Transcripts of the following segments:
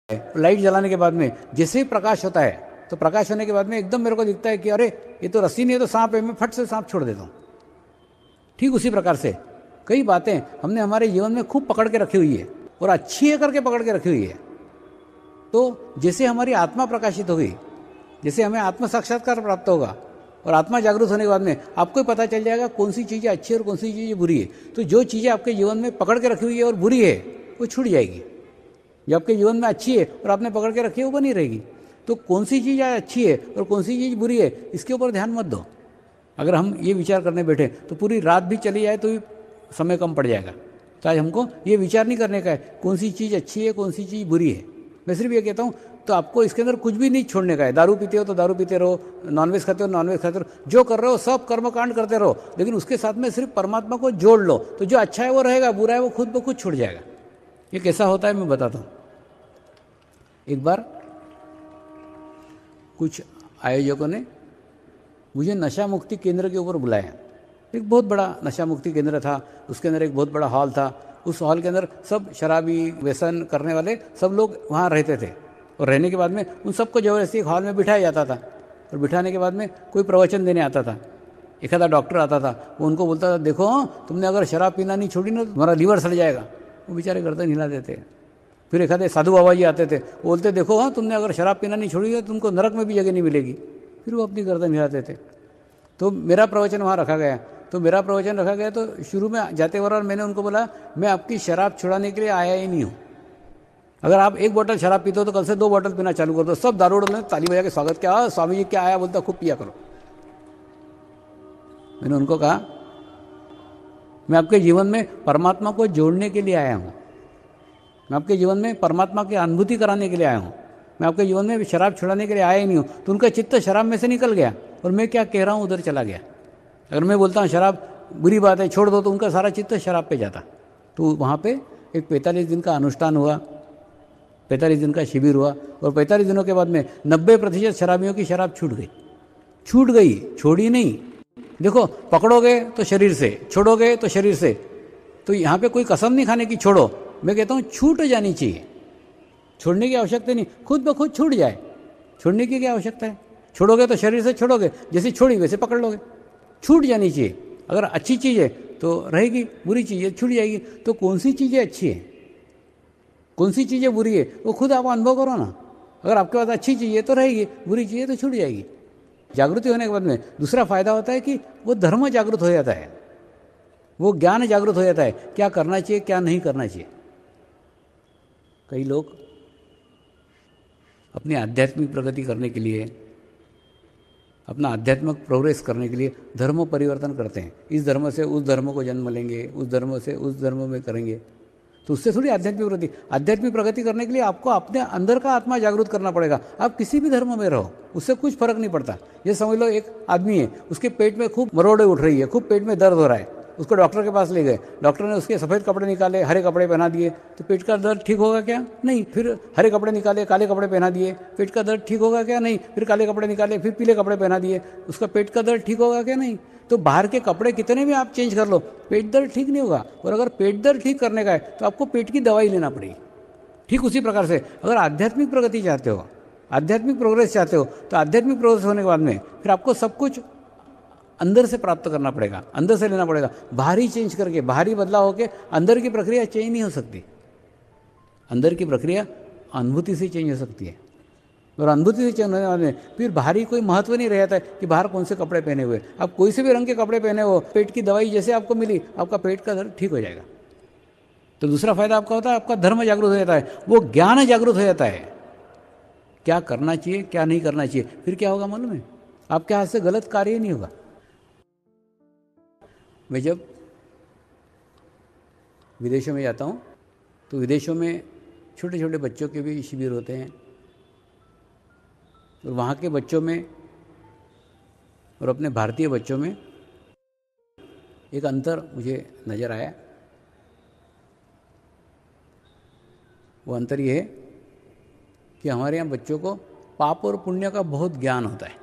Light जलाने के बाद में जैसे ही प्रकाश होता है, तो प्रकाश होने के बाद में एकदम मेरे को दिखता है कि अरे ये तो रस्सी नहीं है, तो सांप है, मैं फट से सांप छोड़ देता हूँ। ठीक उसी प्रकार से कई बातें हमने हमारे जीवन में खूब पकड़ के रखी हुई है और अच्छी है करके पकड़ के रखी हुई है। तो जैसे हमारी आत्मा प्रकाशित होगी, जैसे हमें आत्म साक्षात्कार प्राप्त होगा और आत्मा जागरूक होने के बाद में आपको ही पता चल जाएगा कौन सी चीज़ें अच्छी है और कौन सी चीज़ें बुरी है। तो जो चीज़ें आपके जीवन में पकड़ के रखी हुई है और बुरी है वो छूट जाएगी। जो आपके जीवन में अच्छी है और आपने पकड़ के रखी है वो बनी रहेगी। तो कौन सी चीज़ अच्छी है और कौन सी चीज़ बुरी है इसके ऊपर ध्यान मत दो। अगर हम ये विचार करने बैठे तो पूरी रात भी चली जाए तो भी समय कम पड़ जाएगा। तो आज हमको ये विचार नहीं करने का है कौन सी चीज़ अच्छी है कौन सी चीज़ बुरी है। मैं सिर्फ ये कहता हूँ, तो आपको इसके अंदर कुछ भी नहीं छोड़ने का है। दारू पीते हो तो दारू पीते रहो, नॉनवेज खाते हो नॉनवेज खाते रहो, जो कर रहे हो सब कर्मकांड करते रहो, लेकिन उसके साथ में सिर्फ परमात्मा को जोड़ लो। तो जो अच्छा है वो रहेगा, बुरा है वो खुद ब खुद छूट जाएगा। ये कैसा होता है मैं बताता हूँ। एक बार कुछ आयोजकों ने मुझे नशा मुक्ति केंद्र के ऊपर बुलाया। एक बहुत बड़ा नशा मुक्ति केंद्र था, उसके अंदर एक बहुत बड़ा हॉल था। उस हॉल के अंदर सब शराबी व्यसन करने वाले सब लोग वहाँ रहते थे, और रहने के बाद में उन सबको ज़बरदस्ती एक हॉल में बिठाया जाता था। और बिठाने के बाद में कोई प्रवचन देने आता था, एक आधा डॉक्टर आता था, वो उनको बोलता था देखो तुमने अगर शराब पीना नहीं छोड़ी ना तो तुम्हारा लीवर सड़ जाएगा। वो बेचारे गर्दन हिला देते। फिर एक आधे साधु बाबा जी आते थे, वो बोलते देखो हाँ तुमने अगर शराब पीना नहीं छोड़ी तो तुमको नरक में भी जगह नहीं मिलेगी। फिर वो अपनी गर्दन हिलाते थे। तो मेरा प्रवचन वहाँ रखा गया। तो शुरू में जाते बार मैंने उनको बोला मैं आपकी शराब छुड़ाने के लिए आया ही नहीं हूँ। अगर आप एक बोतल शराब पीते हो तो कल से 2 बोतल पीना चालू कर दो। सब दारूड़ ने ताली बजा के स्वागत किया, स्वामी जी क्या आया, बोलता खूब पिया करो। मैंने उनको कहा मैं आपके जीवन में परमात्मा को जोड़ने के लिए आया हूँ, मैं आपके जीवन में परमात्मा की अनुभूति कराने के लिए आया हूँ, मैं आपके जीवन में शराब छुड़ाने के लिए आया ही नहीं हूँ। तो उनका चित्त शराब में से निकल गया और मैं क्या कह रहा हूँ उधर चला गया। अगर मैं बोलता हूँ शराब बुरी बात है छोड़ दो, तो उनका सारा चित्त शराब पे जाता। तो वहाँ पे एक 45 दिन का अनुष्ठान हुआ, 45 दिन का शिविर हुआ, और 45 दिनों के बाद में 90% शराबियों की शराब छूट गई, छोड़ी नहीं। देखो पकड़ोगे तो शरीर से, छोड़ोगे तो शरीर से। तो यहाँ पे कोई कसम नहीं खाने की, छोड़ो। मैं कहता हूँ छूट जानी चाहिए, छोड़ने की आवश्यकता नहीं, खुद ब खुद छूट जाए। छोड़ने की क्या आवश्यकता है? छोड़ोगे तो शरीर से छोड़ोगे, जैसे छोड़ी वैसे पकड़ लोगे। छूट जानी चाहिए। अगर अच्छी चीज़ है तो रहेगी, बुरी चीज़ है छूट जाएगी। तो कौन सी चीज़ें अच्छी है कौन सी चीज़ें बुरी है वो खुद आप अनुभव करो ना। अगर आपके पास अच्छी चीज़ है तो रहेगी, बुरी चीज़ है तो छूट जाएगी। जागृति होने के बाद में दूसरा फायदा होता है कि वो धर्म जागृत हो जाता है, वो ज्ञान जागृत हो जाता है, क्या करना चाहिए क्या नहीं करना चाहिए। कई लोग अपनी आध्यात्मिक प्रगति करने के लिए, अपना आध्यात्मिक प्रोग्रेस करने के लिए धर्म परिवर्तन करते हैं। इस धर्म से उस धर्म को जन्म लेंगे, उस धर्म से उस धर्म में करेंगे। तो उससे थोड़ी आध्यात्मिक प्रगति करने के लिए आपको अपने अंदर का आत्मा जागरूक करना पड़ेगा। आप किसी भी धर्म में रहो, उससे कुछ फर्क नहीं पड़ता। ये समझ लो एक आदमी है, उसके पेट में खूब मरोड़े उठ रही है, खूब पेट में दर्द हो रहा है, उसको डॉक्टर के पास ले गए, डॉक्टर ने उसके सफ़ेद कपड़े निकाले, हरे कपड़े पहना दिए, तो पेट का दर्द ठीक होगा क्या? नहीं। फिर हरे कपड़े निकाले, काले कपड़े पहना दिए, पेट का दर्द ठीक होगा क्या? नहीं। फिर काले कपड़े निकाले, फिर पीले कपड़े पहना दिए, उसका पेट का दर्द ठीक होगा क्या? नहीं। तो बाहर के कपड़े कितने भी आप चेंज कर लो, पेट दर्द ठीक नहीं होगा। और अगर पेट दर्द ठीक करने का है तो आपको पेट की दवाई लेना पड़ेगी। ठीक उसी प्रकार से अगर आध्यात्मिक प्रगति चाहते हो, आध्यात्मिक प्रोग्रेस चाहते हो, तो आध्यात्मिक प्रोग्रेस होने के बाद में फिर आपको सब कुछ अंदर से प्राप्त करना पड़ेगा, अंदर से लेना पड़ेगा। बाहरी चेंज करके, बाहरी बदलाव होकर अंदर की प्रक्रिया चेंज नहीं हो सकती। अंदर की प्रक्रिया अनुभूति से चेंज हो सकती है, और अनुभूति से चेंज होने वाले फिर बाहरी कोई महत्व नहीं रहता है कि बाहर कौन से कपड़े पहने हुए। आप कोई से भी रंग के कपड़े पहने हो, पेट की दवाई जैसे आपको मिली, आपका पेट का दर्द ठीक हो जाएगा। तो दूसरा फायदा आपका होता है, आपका धर्म जागरूक हो जाता है, वो ज्ञान जागरूक हो जाता है, क्या करना चाहिए क्या नहीं करना चाहिए। फिर क्या होगा मालूम है? आपके हाथ से गलत कार्य नहीं होगा। मैं जब विदेशों में जाता हूँ तो विदेशों में छोटे छोटे बच्चों के भी शिविर होते हैं, और वहाँ के बच्चों में और अपने भारतीय बच्चों में एक अंतर मुझे नज़र आया। वो अंतर ये है कि हमारे यहाँ बच्चों को पाप और पुण्य का बहुत ज्ञान होता है।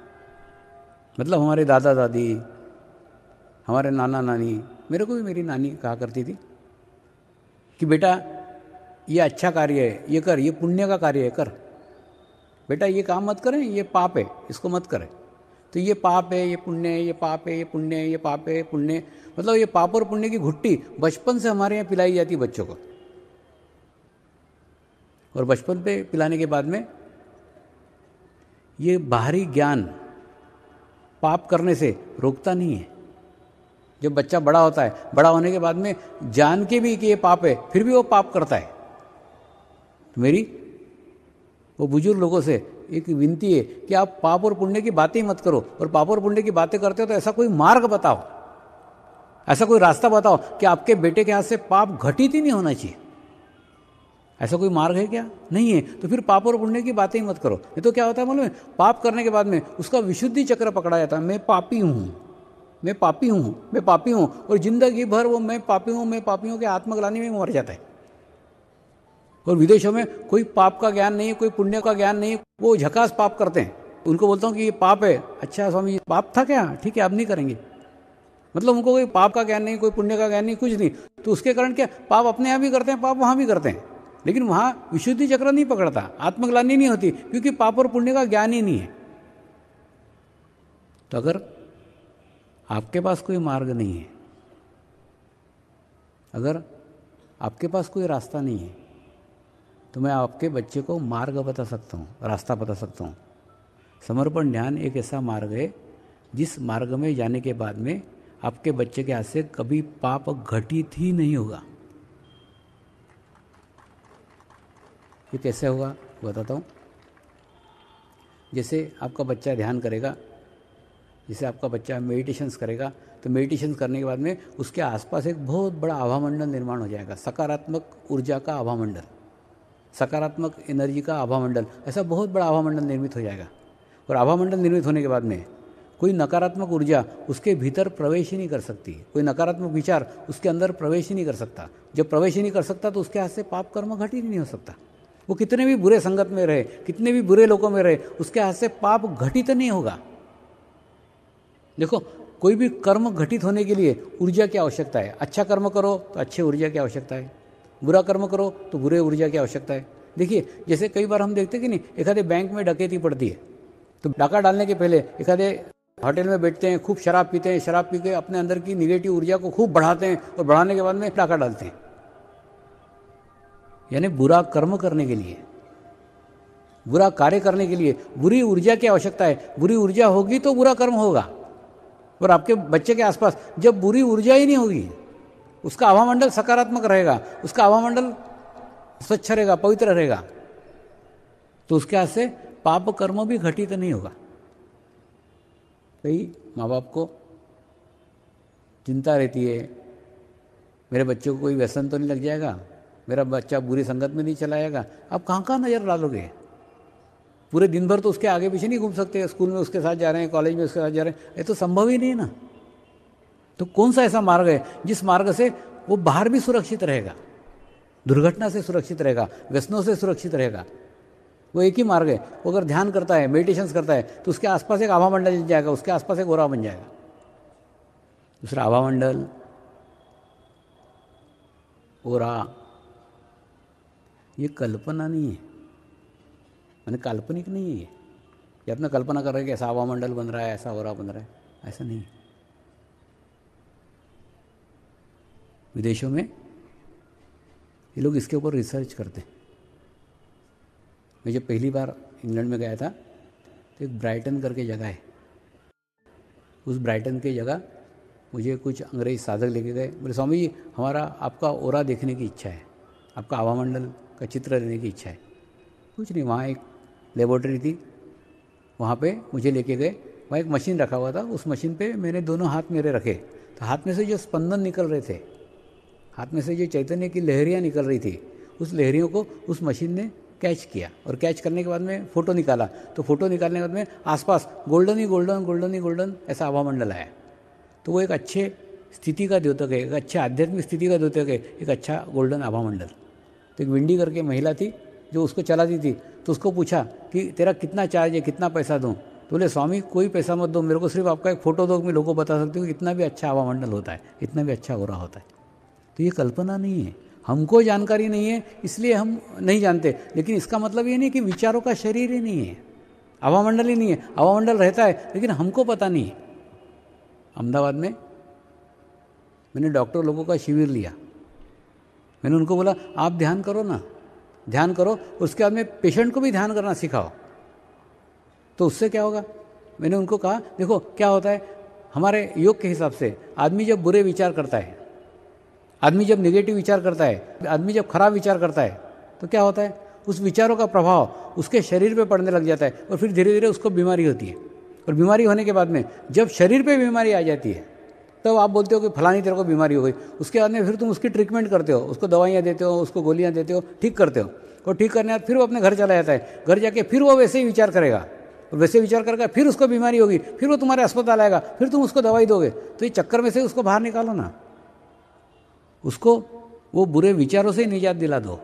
मतलब हमारे दादा दादी, हमारे नाना नानी, मेरे को भी मेरी नानी कहा करती थी कि बेटा ये अच्छा कार्य है, ये कर, ये पुण्य का कार्य है, कर बेटा, ये काम मत करें, ये पाप है, इसको मत करें। तो ये पाप है, ये पुण्य है, ये पाप है, ये पुण्य है, ये पाप है, ये पुण्य है। मतलब ये पाप और पुण्य की घुट्टी बचपन से हमारे यहाँ पिलाई जाती है बच्चों को, और बचपन पे पिलाने के बाद में ये बाहरी ज्ञान पाप करने से रोकता नहीं है। जब बच्चा बड़ा होता है, बड़ा होने के बाद में जान के भी कि ये पाप है, फिर भी वो पाप करता है। तो मेरी वो बुजुर्ग लोगों से एक विनती है कि आप पाप और पुण्य की बातें ही मत करो, और पाप और पुण्य की बातें करते हो तो ऐसा कोई मार्ग बताओ, ऐसा कोई रास्ता बताओ कि आपके बेटे के हाथ से पाप घटित ही नहीं होना चाहिए। ऐसा कोई मार्ग है क्या? नहीं है। तो फिर पाप और पुण्य की बातें ही मत करो। ये तो क्या होता है मालूम है, पाप करने के बाद में उसका विशुद्धि चक्र पकड़ा जाता है। मैं पापी हूँ, मैं पापी हूँ, मैं पापी हूँ, और जिंदगी भर वो मैं पापी हूँ, मैं पापी हूँ के आत्मग्लानि में मर जाता है। और विदेशों में कोई पाप का ज्ञान नहीं है, कोई पुण्य का ज्ञान नहीं है, वो झकास पाप करते हैं। उनको बोलता हूँ कि ये पाप है। अच्छा स्वामी, पाप था क्या? ठीक है, अब नहीं करेंगे। मतलब उनको कोई पाप का ज्ञान नहीं, कोई पुण्य का ज्ञान नहीं, कुछ नहीं। तो उसके कारण क्या, पाप अपने यहाँ भी करते हैं, पाप वहाँ भी करते हैं, लेकिन वहाँ विशुद्धि चक्र नहीं पकड़ता, आत्मग्लानि नहीं होती, क्योंकि पाप और पुण्य का ज्ञान ही नहीं है। तो अगर आपके पास कोई मार्ग नहीं है, अगर आपके पास कोई रास्ता नहीं है, तो मैं आपके बच्चे को मार्ग बता सकता हूँ, रास्ता बता सकता हूँ। समर्पण ध्यान एक ऐसा मार्ग है जिस मार्ग में जाने के बाद में आपके बच्चे के हाथ से कभी पाप घटित ही नहीं होगा। ये कैसे होगा बताता हूँ। जैसे आपका बच्चा ध्यान करेगा, जैसे आपका बच्चा मेडिटेशंस करेगा, तो मेडिटेशन करने के बाद में उसके आसपास एक बहुत बड़ा आभामंडल निर्माण हो जाएगा, सकारात्मक ऊर्जा का आभामंडल, सकारात्मक एनर्जी का आभामंडल। ऐसा बहुत बड़ा आभामंडल निर्मित हो जाएगा। और आभामंडल निर्मित होने के बाद में कोई नकारात्मक ऊर्जा उसके भीतर प्रवेश ही नहीं कर सकती, कोई नकारात्मक विचार उसके अंदर प्रवेश ही नहीं कर सकता। जब प्रवेश ही नहीं कर सकता तो उसके हाथ से पाप कर्म घटित ही नहीं हो सकता। वो कितने भी बुरे संगत में रहे, कितने भी बुरे लोगों में रहे, उसके हाथ से पाप घटित नहीं होगा। देखो, कोई भी कर्म घटित होने के लिए ऊर्जा की आवश्यकता है। अच्छा कर्म करो तो अच्छे ऊर्जा की आवश्यकता है, बुरा कर्म करो तो बुरे ऊर्जा की आवश्यकता है। देखिए, जैसे कई बार हम देखते कि नहीं, एक आधे बैंक में डकैती पड़ती है, तो डाका डालने के पहले एक आधे होटल में बैठते हैं, खूब शराब पीते हैं, शराब पी के अपने अंदर की निगेटिव ऊर्जा को खूब बढ़ाते हैं, और बढ़ाने के बाद में डाका डालते हैं। यानी बुरा कर्म करने के लिए, बुरा कार्य करने के लिए बुरी ऊर्जा की आवश्यकता है। बुरी ऊर्जा होगी तो बुरा कर्म होगा। और आपके बच्चे के आसपास जब बुरी ऊर्जा ही नहीं होगी, उसका आभामंडल सकारात्मक रहेगा, उसका आभामंडल स्वच्छ रहेगा, पवित्र रहेगा, तो उसके हाथ से पाप कर्म भी घटित नहीं होगा। कई माँ बाप को चिंता रहती है, मेरे बच्चे को कोई व्यसन तो नहीं लग जाएगा, मेरा बच्चा बुरी संगत में नहीं चला जाएगा। आप कहाँ कहाँ नज़र डालोगे? पूरे दिन भर तो उसके आगे पीछे नहीं घूम सकते, स्कूल में उसके साथ जा रहे हैं, कॉलेज में उसके साथ जा रहे हैं, ये तो संभव ही नहीं ना। तो कौन सा ऐसा मार्ग है जिस मार्ग से वो बाहर भी सुरक्षित रहेगा, दुर्घटना से सुरक्षित रहेगा, व्यसनों से सुरक्षित रहेगा? वो एक ही मार्ग है। वो अगर ध्यान करता है, मेडिटेशंस करता है, तो उसके आसपास एक आभामंडल बन जाएगा, उसके आसपास एक ओरा बन जाएगा। दूसरा आभामंडल, ओरा, ये कल्पना नहीं है, मैंने काल्पनिक नहीं है ये अपना कल्पना कर रहे हैं कि ऐसा आभामंडल बन रहा है, ऐसा ओरा बन रहा है, ऐसा नहीं। विदेशों में ये लोग इसके ऊपर रिसर्च करते हैं। मैं जब पहली बार इंग्लैंड में गया था, तो एक ब्राइटन करके जगह है, उस ब्राइटन की जगह मुझे कुछ अंग्रेज साधक लेके गए। बोले, स्वामी जी, हमारा आपका ओरा देखने की इच्छा है, आपका आभामंडल का चित्र लेने की इच्छा है। कुछ नहीं, वहाँ एक लेबोरेटरी थी, वहाँ पे मुझे लेके गए। वहाँ एक मशीन रखा हुआ था, उस मशीन पे मैंने दोनों हाथ मेरे रखे, तो हाथ में से जो स्पंदन निकल रहे थे, हाथ में से जो चैतन्य की लहरियाँ निकल रही थी, उस लहरियों को उस मशीन ने कैच किया, और कैच करने के बाद में फ़ोटो निकाला। तो फ़ोटो निकालने के बाद में आसपास गोल्डन ही गोल्डन, गोल्डन ही गोल्डन ऐसा आभामंडल आया। तो वो एक अच्छे स्थिति का द्योतक है, एक अच्छे आध्यात्मिक स्थिति का द्योतक है, एक अच्छा गोल्डन आभामंडल। तो एक विंडी करके महिला थी जो उसको चलाती थी, तो उसको पूछा कि तेरा कितना चार्ज है, कितना पैसा दूँ? तो बोले, स्वामी कोई पैसा मत दो, मेरे को सिर्फ आपका एक फ़ोटो दो, मैं लोगों को बता सकती हूँ कि इतना भी अच्छा आभामंडल होता है, इतना भी अच्छा हो रहा होता है। तो ये कल्पना नहीं है, हमको जानकारी नहीं है इसलिए हम नहीं जानते, लेकिन इसका मतलब ये नहीं कि विचारों का शरीर ही नहीं है, हवामंडल ही नहीं है। हवामंडल रहता है लेकिन हमको पता नहीं है। अहमदाबाद में मैंने डॉक्टर लोगों का शिविर लिया। मैंने उनको बोला आप ध्यान करो ना, ध्यान करो, उसके बाद में पेशेंट को भी ध्यान करना सिखाओ, तो उससे क्या होगा। मैंने उनको कहा देखो क्या होता है, हमारे योग के हिसाब से आदमी जब बुरे विचार करता है, आदमी जब नेगेटिव विचार करता है, आदमी जब खराब विचार करता है, तो क्या होता है, उस विचारों का प्रभाव उसके शरीर पे पड़ने लग जाता है और फिर धीरे धीरे उसको बीमारी होती है। और बीमारी होने के बाद में जब शरीर पे बीमारी आ जाती है तब आप बोलते हो कि फलानी तेरे को बीमारी हो गई। उसके बाद में फिर तुम उसकी ट्रीटमेंट करते हो, उसको दवाइयाँ देते हो, उसको गोलियाँ देते हो, ठीक करते हो। और ठीक करने के बाद फिर वो अपने घर चला जाता है। घर जाके फिर वो वैसे ही विचार करेगा और वैसे विचार करके फिर उसको बीमारी होगी, फिर वो तुम्हारे अस्पताल आएगा, फिर तुम उसको दवाई दोगे। तो ये चक्कर में से उसको बाहर निकालो ना, उसको वो बुरे विचारों से निजात दिला दो,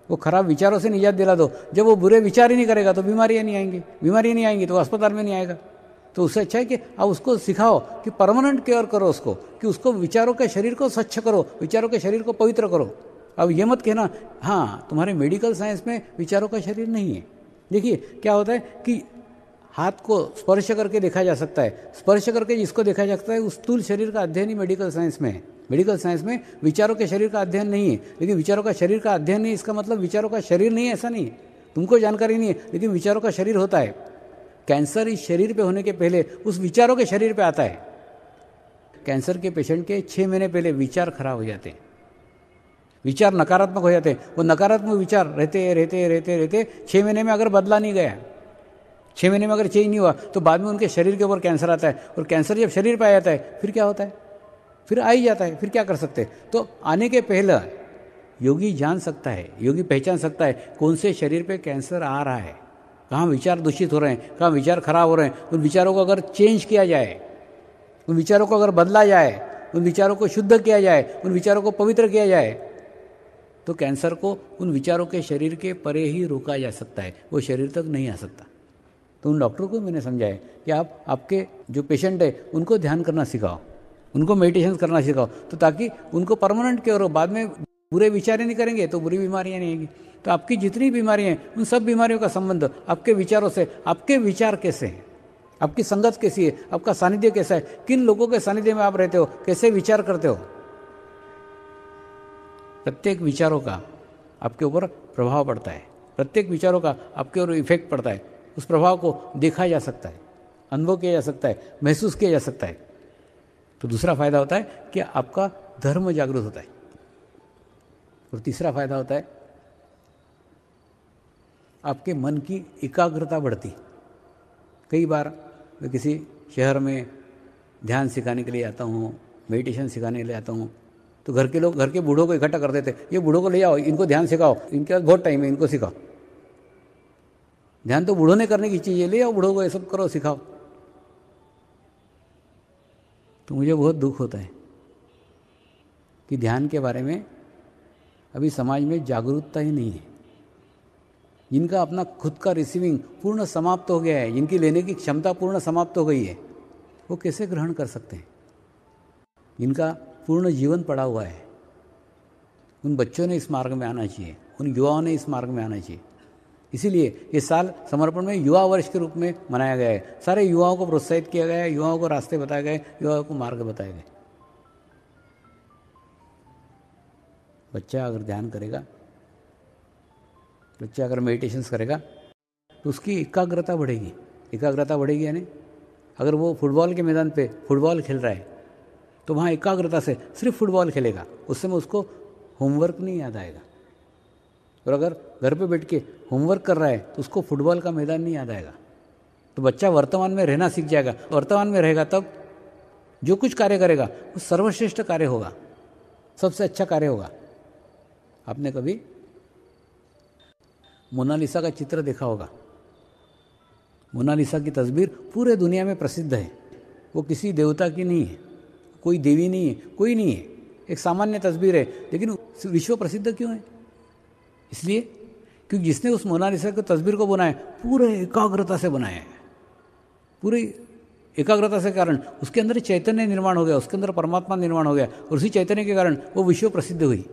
वो खराब विचारों से निजात दिला दो। जब वो बुरे विचार ही नहीं करेगा तो बीमारियाँ नहीं आएंगी, बीमारियाँ नहीं आएंगी तो अस्पताल में नहीं आएगा। तो उससे अच्छा है कि आप उसको सिखाओ कि परमानेंट केयर करो उसको, कि उसको विचारों के शरीर को स्वच्छ करो, विचारों के शरीर को पवित्र करो। अब ये मत कहना हाँ तुम्हारे मेडिकल साइंस में विचारों का शरीर नहीं है। देखिए क्या होता है कि हाथ को स्पर्श करके देखा जा सकता है, स्पर्श करके जिसको देखा जा सकता है उस स्थूल शरीर का अध्ययन ही मेडिकल साइंस में है। मेडिकल साइंस में विचारों के शरीर का अध्ययन नहीं है। लेकिन विचारों का शरीर का अध्ययन नहीं, इसका मतलब विचारों का शरीर नहीं है ऐसा नहीं है, तुमको जानकारी नहीं है, लेकिन विचारों का शरीर होता है। कैंसर इस शरीर पे होने के पहले उस विचारों के शरीर पे आता है। कैंसर के पेशेंट के 6 महीने पहले विचार खराब हो जाते हैं, विचार नकारात्मक हो जाते हैं। वो नकारात्मक विचार रहते रहते रहते रहते 6 महीने में अगर बदला नहीं गया, 6 महीने में अगर चेंज नहीं हुआ तो बाद में उनके शरीर के ऊपर कैंसर आता है। और कैंसर जब शरीर पर आ जाता है फिर क्या होता है, फिर आ ही जाता है, फिर क्या कर सकते हैं। तो आने के पहले योगी जान सकता है, योगी पहचान सकता है कौन से शरीर पे कैंसर आ रहा है, कहाँ विचार दूषित हो रहे हैं, कहाँ विचार खराब हो रहे हैं। उन विचारों को अगर चेंज किया जाए, उन विचारों को अगर बदला जाए, उन विचारों को शुद्ध किया जाए, उन विचारों को पवित्र किया जाए, तो कैंसर को उन विचारों के शरीर के परे ही रोका जा सकता है, वो शरीर तक नहीं आ सकता। तो उन डॉक्टरों को मैंने समझाया कि आप आपके जो पेशेंट है उनको ध्यान करना सिखाओ, उनको मेडिटेशन करना सिखाओ, तो ताकि उनको परमानेंट केयर हो। बाद में बुरे विचार नहीं करेंगे तो बुरी बीमारियाँ नहीं आएंगी। तो आपकी जितनी बीमारियाँ हैं उन सब बीमारियों का संबंध आपके विचारों से, आपके विचार कैसे हैं, आपकी संगत कैसी है, आपका सानिध्य कैसा है, किन लोगों के सानिध्य में आप रहते हो, कैसे विचार करते हो। प्रत्येक विचारों का आपके ऊपर प्रभाव पड़ता है, प्रत्येक विचारों का आपके ऊपर इफेक्ट पड़ता है। उस प्रभाव को देखा जा सकता है, अनुभव किया जा सकता है, महसूस किया जा सकता है। तो दूसरा फायदा होता है कि आपका धर्म जागृत होता है। और तीसरा फायदा होता है आपके मन की एकाग्रता बढ़ती। कई बार मैं किसी शहर में ध्यान सिखाने के लिए आता हूँ, मेडिटेशन सिखाने के लिए आता हूँ, तो घर के लोग घर के बूढ़ों को इकट्ठा कर देते, ये बूढ़ों को ले आओ, इनको ध्यान सिखाओ, इनके पास बहुत टाइम है, इनको सिखाओ। ध्यान तो बूढ़ों ने करने की चीज़ है, ले आओ बूढ़ों को, ये सब करो, सिखाओ। तो मुझे बहुत दुख होता है कि ध्यान के बारे में अभी समाज में जागरूकता ही नहीं है। जिनका अपना खुद का रिसीविंग पूर्ण समाप्त हो गया है, जिनकी लेने की क्षमता पूर्ण समाप्त हो गई है, वो कैसे ग्रहण कर सकते हैं। जिनका पूर्ण जीवन पड़ा हुआ है, उन बच्चों ने इस मार्ग में आना चाहिए, उन युवाओं ने इस मार्ग में आना चाहिए। इसीलिए ये साल समर्पण में युवा वर्ष के रूप में मनाया गया है। सारे युवाओं को प्रोत्साहित किया गया है, युवाओं को रास्ते बताए गए, युवाओं को मार्ग बताए गए। बच्चा अगर ध्यान करेगा, बच्चा अगर मेडिटेशंस करेगा तो उसकी एकाग्रता बढ़ेगी। एकाग्रता बढ़ेगी यानी अगर वो फुटबॉल के मैदान पे फुटबॉल खेल रहा है तो वहाँ एकाग्रता से सिर्फ फुटबॉल खेलेगा, उस समय उसको होमवर्क नहीं याद आएगा। और अगर घर पे बैठ के होमवर्क कर रहा है तो उसको फुटबॉल का मैदान नहीं याद आएगा। तो बच्चा वर्तमान में रहना सीख जाएगा। वर्तमान में रहेगा तब जो कुछ कार्य करेगा वो सर्वश्रेष्ठ कार्य होगा, सबसे अच्छा कार्य होगा। आपने कभी मोनालिसा का चित्र देखा होगा। मोनालिसा की तस्वीर पूरे दुनिया में प्रसिद्ध है। वो किसी देवता की नहीं है, कोई देवी नहीं है, कोई नहीं है, एक सामान्य तस्वीर है, लेकिन विश्व प्रसिद्ध क्यों है? इसलिए क्योंकि जिसने उस मोनालिसा की तस्वीर को बनाया पूरे एकाग्रता से बनाया है। पूरी एकाग्रता से कारण उसके अंदर चैतन्य निर्माण हो गया, उसके अंदर परमात्मा निर्माण हो गया, और उसी चैतन्य के कारण वो विश्व प्रसिद्ध हुई।